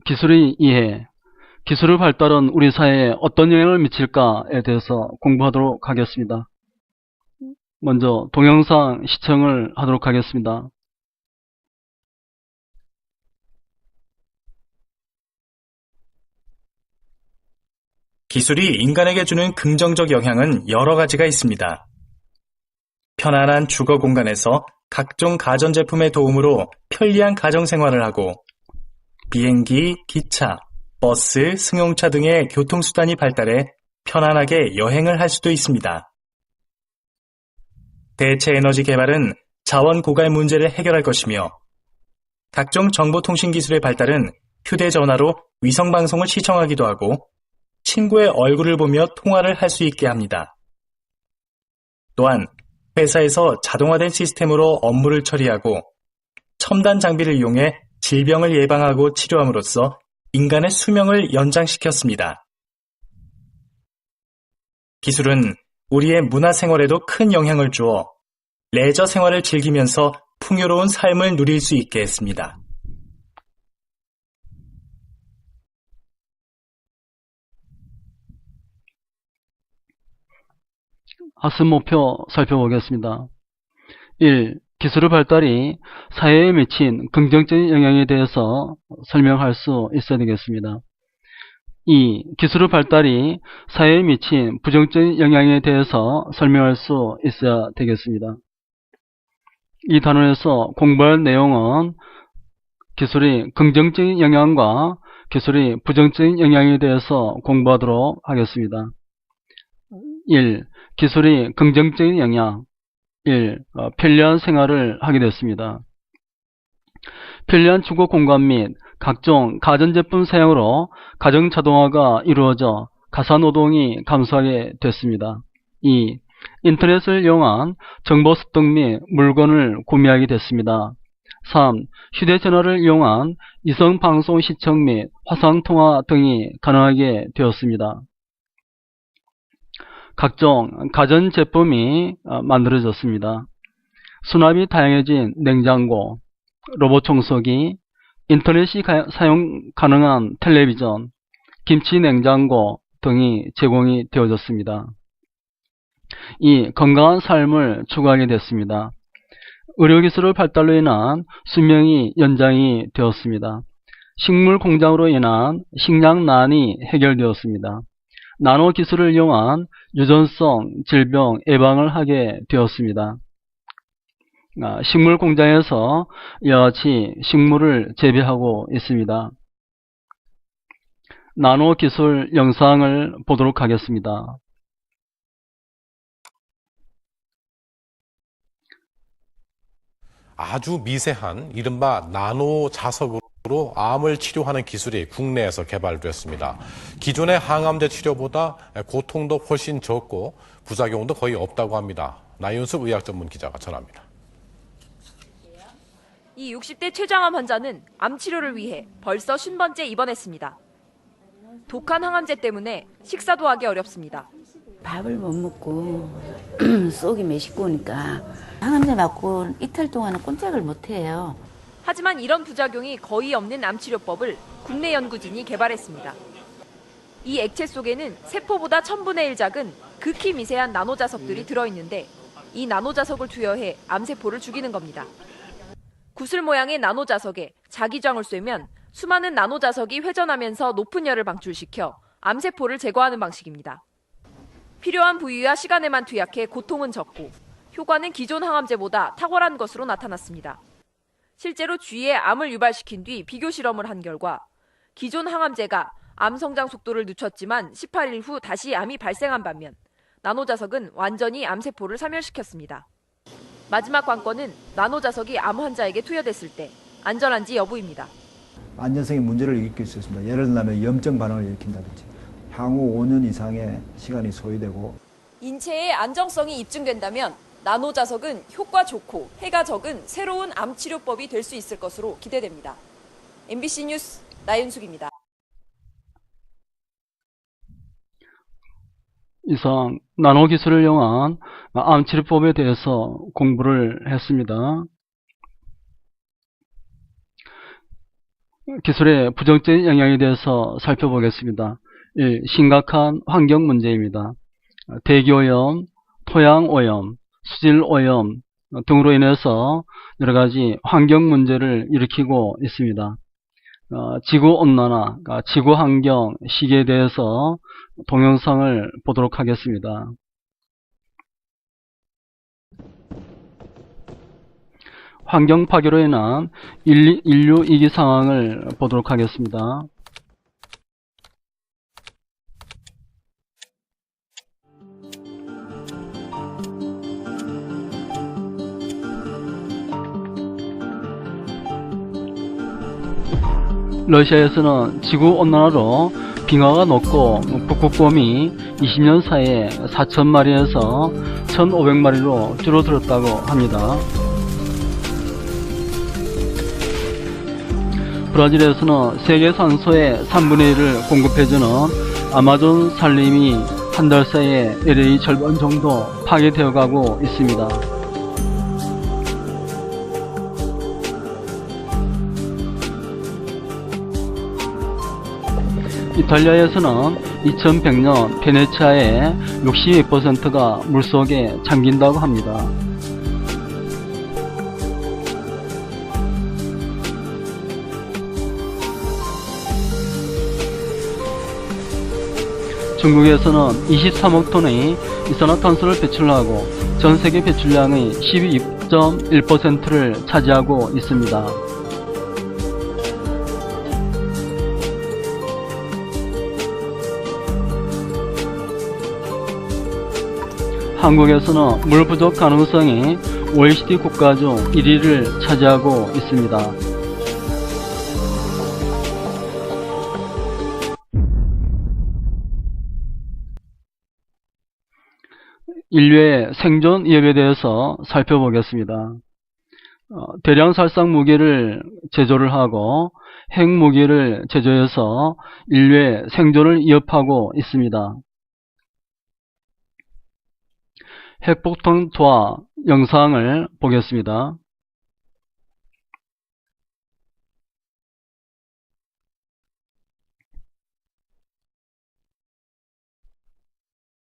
기술의 이해, 기술의 발달은 우리 사회에 어떤 영향을 미칠까에 대해서 공부하도록 하겠습니다. 먼저 동영상 시청을 하도록 하겠습니다. 기술이 인간에게 주는 긍정적 영향은 여러 가지가 있습니다. 편안한 주거 공간에서 각종 가전제품의 도움으로 편리한 가정생활을 하고 비행기, 기차, 버스, 승용차 등의 교통수단이 발달해 편안하게 여행을 할 수도 있습니다. 대체 에너지 개발은 자원 고갈 문제를 해결할 것이며 각종 정보통신 기술의 발달은 휴대전화로 위성방송을 시청하기도 하고 친구의 얼굴을 보며 통화를 할 수 있게 합니다. 또한 회사에서 자동화된 시스템으로 업무를 처리하고 첨단 장비를 이용해 질병을 예방하고 치료함으로써 인간의 수명을 연장시켰습니다. 기술은 우리의 문화생활에도 큰 영향을 주어 레저 생활을 즐기면서 풍요로운 삶을 누릴 수 있게 했습니다. 학습 목표 살펴보겠습니다. 1. 기술의 발달이 사회에 미친 긍정적인 영향에 대해서 설명할 수 있어야 되겠습니다. 2. 기술의 발달이 사회에 미친 부정적인 영향에 대해서 설명할 수 있어야 되겠습니다. 이 단원에서 공부할 내용은 기술이 긍정적인 영향과 기술이 부정적인 영향에 대해서 공부하도록 하겠습니다. 1. 기술이 긍정적인 영향. 1. 편리한 생활을 하게 됐습니다. 편리한 주거 공간 및 각종 가전제품 사용으로 가정 자동화가 이루어져 가사노동이 감소하게 됐습니다. 2. 인터넷을 이용한 정보 습득 및 물건을 구매하게 됐습니다. 3. 휴대전화를 이용한 이성방송 시청 및 화상통화 등이 가능하게 되었습니다. 각종 가전제품이 만들어졌습니다. 수납이 다양해진 냉장고, 로봇 청소기, 인터넷이 사용 가능한 텔레비전, 김치 냉장고 등이 제공이 되어졌습니다. 2. 건강한 삶을 추구하게 됐습니다. 의료기술의 발달로 인한 수명이 연장이 되었습니다. 식물 공장으로 인한 식량난이 해결되었습니다. 나노 기술을 이용한 유전성 질병 예방을 하게 되었습니다. 식물 공장에서 이와 같이 식물을 재배하고 있습니다. 나노 기술 영상을 보도록 하겠습니다. 아주 미세한 이른바 나노 자석으로 암을 치료하는 기술이 국내에서 개발됐습니다. 기존의 항암제 치료보다 고통도 훨씬 적고 부작용도 거의 없다고 합니다. 나윤숙 의학 전문 기자가 전합니다. 이 60대 췌장암 환자는 암 치료를 위해 벌써 50번째 입원했습니다. 독한 항암제 때문에 식사도 하기 어렵습니다. 밥을 못 먹고 속이 메식고 오니까 항암제 맞고 이틀 동안은 꼼짝을 못 해요. 하지만 이런 부작용이 거의 없는 암 치료법을 국내 연구진이 개발했습니다. 이 액체 속에는 세포보다 1000분의 1 작은 극히 미세한 나노자석들이 들어있는데 이 나노자석을 투여해 암세포를 죽이는 겁니다. 구슬 모양의 나노자석에 자기장을 쐬면 수많은 나노자석이 회전하면서 높은 열을 방출시켜 암세포를 제거하는 방식입니다. 필요한 부위와 시간에만 투약해 고통은 적고 효과는 기존 항암제보다 탁월한 것으로 나타났습니다. 실제로 쥐에 암을 유발시킨 뒤 비교 실험을 한 결과 기존 항암제가 암 성장 속도를 늦췄지만 18일 후 다시 암이 발생한 반면 나노자석은 완전히 암세포를 사멸시켰습니다. 마지막 관건은 나노자석이 암 환자에게 투여됐을 때 안전한지 여부입니다. 안전성에 문제를 일으킬 수 있습니다. 예를 들면 염증 반응을 일으킨다든지 향후 5년 이상의 시간이 소요되고 인체의 안정성이 입증된다면 나노자석은 효과 좋고 해가 적은 새로운 암 치료법이 될 수 있을 것으로 기대됩니다. MBC 뉴스 나윤숙입니다. 이상 나노 기술을 이용한 암 치료법에 대해서 공부를 했습니다. 기술의 부정적인 영향에 대해서 살펴보겠습니다. 1. 심각한 환경 문제입니다. 대기오염, 토양오염, 수질오염 등으로 인해서 여러가지 환경 문제를 일으키고 있습니다. 지구온난화, 지구환경 시기에 대해서 동영상을 보도록 하겠습니다. 환경 파괴로 인한 인류 위기 상황을 보도록 하겠습니다. 러시아에서는 지구온난화로 빙하가 녹고 북극곰이 20년 사이에 4,000마리에서 1,500마리로 줄어들었다고 합니다. 브라질에서는 세계 산소의 3분의 1을 공급해주는 아마존 산림이 한 달 사이에 LA 절반 정도 파괴되어 가고 있습니다. 이탈리아에서는 2100년 베네치아의 62%가 물속에 잠긴다고 합니다. 중국에서는 23억 톤의 이산화탄소를 배출하고 전 세계 배출량의 12.1%를 차지하고 있습니다. 한국에서는 물 부족 가능성이 OECD 국가 중 1위를 차지하고 있습니다. 인류의 생존 위협에 대해서 살펴보겠습니다. 대량 살상 무기를 제조를 하고 핵무기를 제조해서 인류의 생존을 위협하고 있습니다. 핵폭탄 투하 영상을 보겠습니다.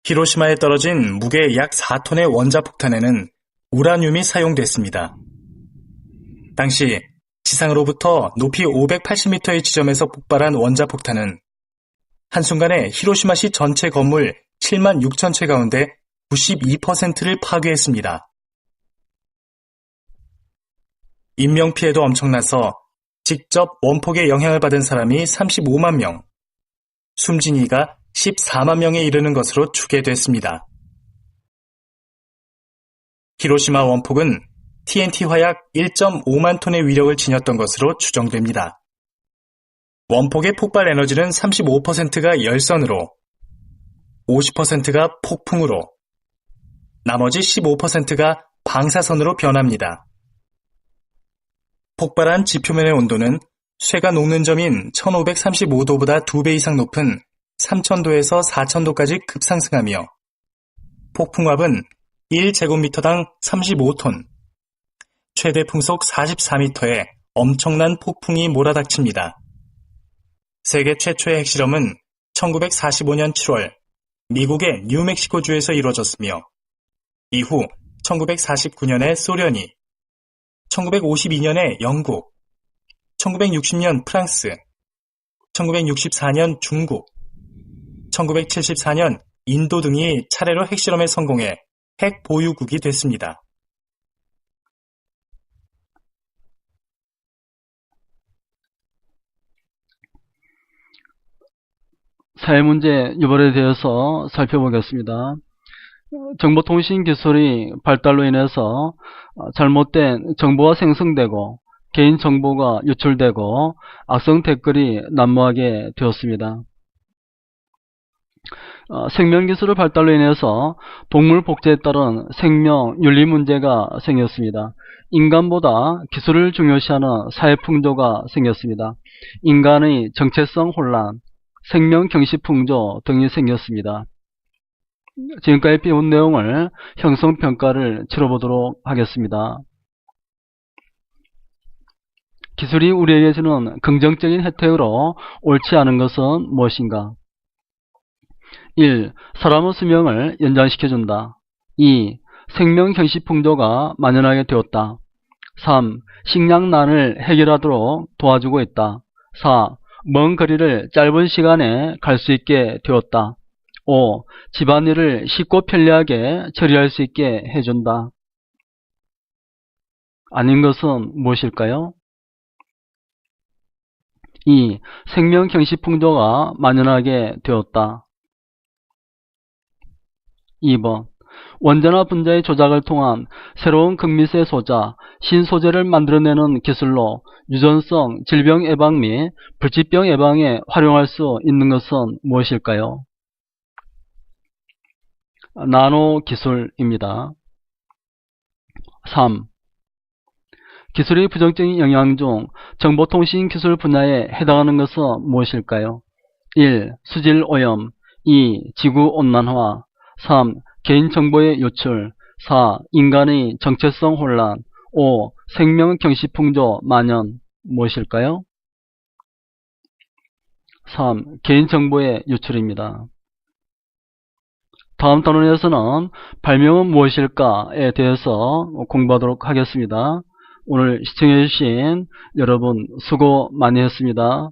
히로시마에 떨어진 무게 약 4톤의 원자폭탄에는 우라늄이 사용됐습니다. 당시 지상으로부터 높이 580m의 지점에서 폭발한 원자폭탄은 한순간에 히로시마시 전체 건물 7만 6천 채 가운데 92%를 파괴했습니다. 인명피해도 엄청나서 직접 원폭의 영향을 받은 사람이 35만 명, 숨진 이가 14만 명에 이르는 것으로 추계됐습니다. 히로시마 원폭은 TNT 화약 1.5만 톤의 위력을 지녔던 것으로 추정됩니다. 원폭의 폭발 에너지는 35%가 열선으로, 50%가 폭풍으로, 나머지 15%가 방사선으로 변합니다. 폭발한 지표면의 온도는 쇠가 녹는 점인 1535도보다 2배 이상 높은 3000도에서 4000도까지 급상승하며 폭풍압은 1제곱미터당 35톤, 최대 풍속 44m의 엄청난 폭풍이 몰아닥칩니다. 세계 최초의 핵실험은 1945년 7월 미국의 뉴멕시코주에서 이루어졌으며 이후 1949년에 소련이, 1952년에 영국, 1960년 프랑스, 1964년 중국, 1974년 인도 등이 차례로 핵실험에 성공해 핵 보유국이 됐습니다. 사회문제 유발에 대해서 살펴보겠습니다. 정보통신 기술의 발달로 인해서 잘못된 정보가 생성되고 개인정보가 유출되고 악성 댓글이 난무하게 되었습니다. 생명기술의 발달로 인해서 동물 복제에 따른 생명윤리 문제가 생겼습니다. 인간보다 기술을 중요시하는 사회풍조가 생겼습니다. 인간의 정체성 혼란, 생명경시풍조 등이 생겼습니다. 지금까지 배운 내용을 형성평가를 치러보도록 하겠습니다. 기술이 우리에게 주는 긍정적인 혜택으로 옳지 않은 것은 무엇인가? 1. 사람의 수명을 연장시켜준다. 2. 생명 경시 풍조가 만연하게 되었다. 3. 식량난을 해결하도록 도와주고 있다. 4. 먼 거리를 짧은 시간에 갈 수 있게 되었다. 5. 집안일을 쉽고 편리하게 처리할 수 있게 해준다. 아닌 것은 무엇일까요? 2. 생명 경시 풍조가 만연하게 되었다. 2번. 원자나 분자의 조작을 통한 새로운 극미세 소자, 신소재를 만들어내는 기술로 유전성 질병 예방 및 불치병 예방에 활용할 수 있는 것은 무엇일까요? 나노 기술입니다. 3. 기술의 부정적인 영향 중 정보통신 기술 분야에 해당하는 것은 무엇일까요? 1. 수질 오염, 2. 지구 온난화, 3. 개인정보의 유출, 4. 인간의 정체성 혼란, 5. 생명 경시 풍조 만연. 무엇일까요? 3. 개인정보의 유출입니다. 다음 단원에서는 발명은 무엇일까에 대해서 공부하도록 하겠습니다. 오늘 시청해주신 여러분 수고 많이 했습니다.